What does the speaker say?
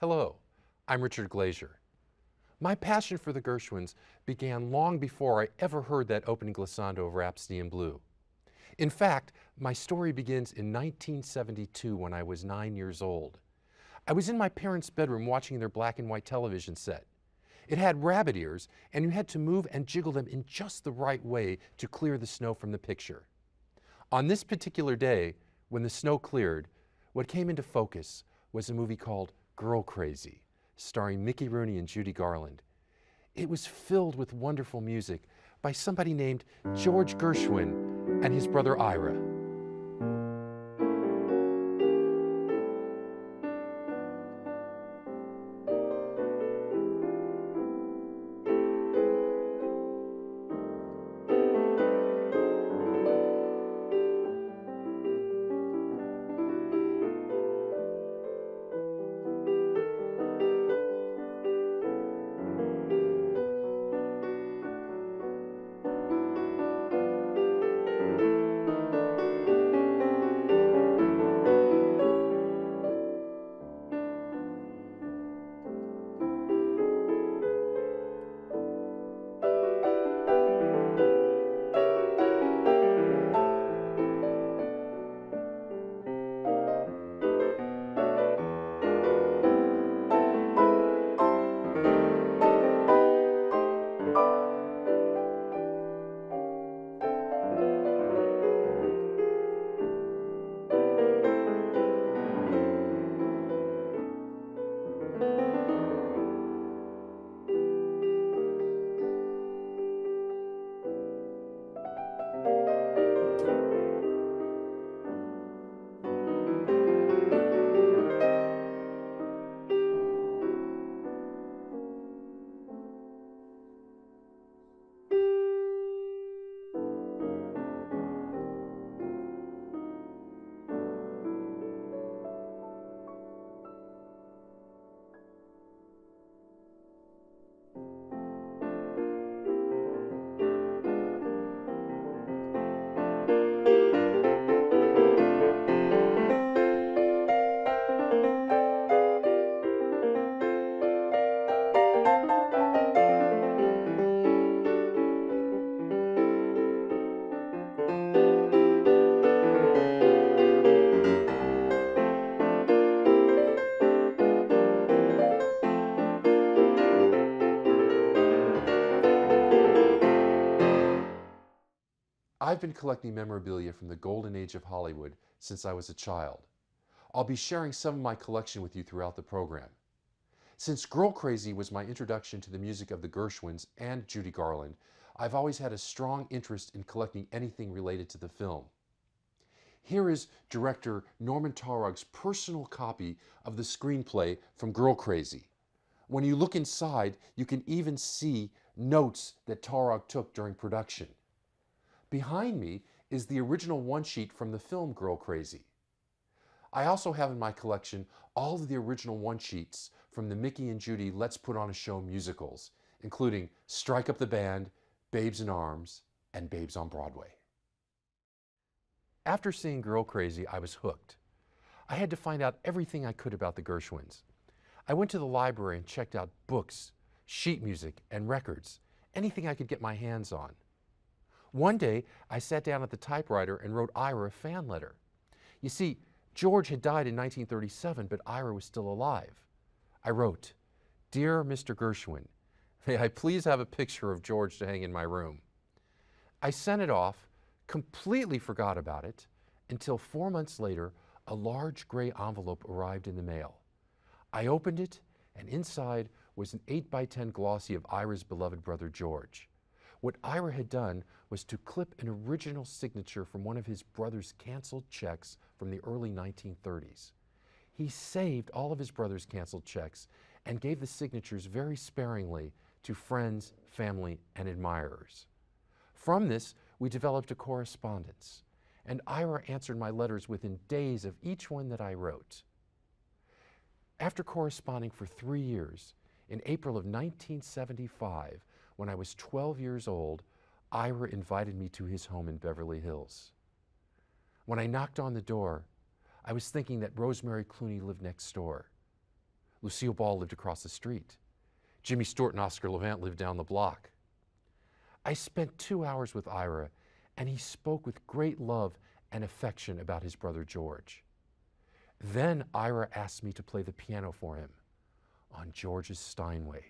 Hello, I'm Richard Glazier. My passion for the Gershwins began long before I ever heard that opening glissando of Rhapsody in Blue. In fact, my story begins in 1972 when I was 9 years old. I was in my parents' bedroom watching their black and white television set. It had rabbit ears, and you had to move and jiggle them in just the right way to clear the snow from the picture. On this particular day, when the snow cleared, what came into focus was a movie called Girl Crazy, starring Mickey Rooney and Judy Garland. It was filled with wonderful music by somebody named George Gershwin and his brother Ira. I've been collecting memorabilia from the golden age of Hollywood since I was a child. I'll be sharing some of my collection with you throughout the program. Since Girl Crazy was my introduction to the music of the Gershwins and Judy Garland, I've always had a strong interest in collecting anything related to the film. Here is director Norman Taurog's personal copy of the screenplay from Girl Crazy. When you look inside, you can even see notes that Taurog took during production. Behind me is the original one-sheet from the film Girl Crazy. I also have in my collection all of the original one-sheets from the Mickey and Judy Let's Put on a Show musicals, including Strike Up the Band, Babes in Arms, and Babes on Broadway. After seeing Girl Crazy, I was hooked. I had to find out everything I could about the Gershwins. I went to the library and checked out books, sheet music, and records, anything I could get my hands on. One day, I sat down at the typewriter and wrote Ira a fan letter. You see, George had died in 1937, but Ira was still alive. I wrote, "Dear Mr. Gershwin, may I please have a picture of George to hang in my room?" I sent it off, completely forgot about it, until 4 months later, a large gray envelope arrived in the mail. I opened it, and inside was an 8x10 glossy of Ira's beloved brother George. What Ira had done was to clip an original signature from one of his brother's canceled checks from the early 1930s. He saved all of his brother's canceled checks and gave the signatures very sparingly to friends, family, and admirers. From this, we developed a correspondence, and Ira answered my letters within days of each one that I wrote. After corresponding for 3 years, in April of 1975, when I was 12 years old, Ira invited me to his home in Beverly Hills. When I knocked on the door, I was thinking that Rosemary Clooney lived next door. Lucille Ball lived across the street. Jimmy Stewart and Oscar Levant lived down the block. I spent 2 hours with Ira, and he spoke with great love and affection about his brother George. Then Ira asked me to play the piano for him on George's Steinway.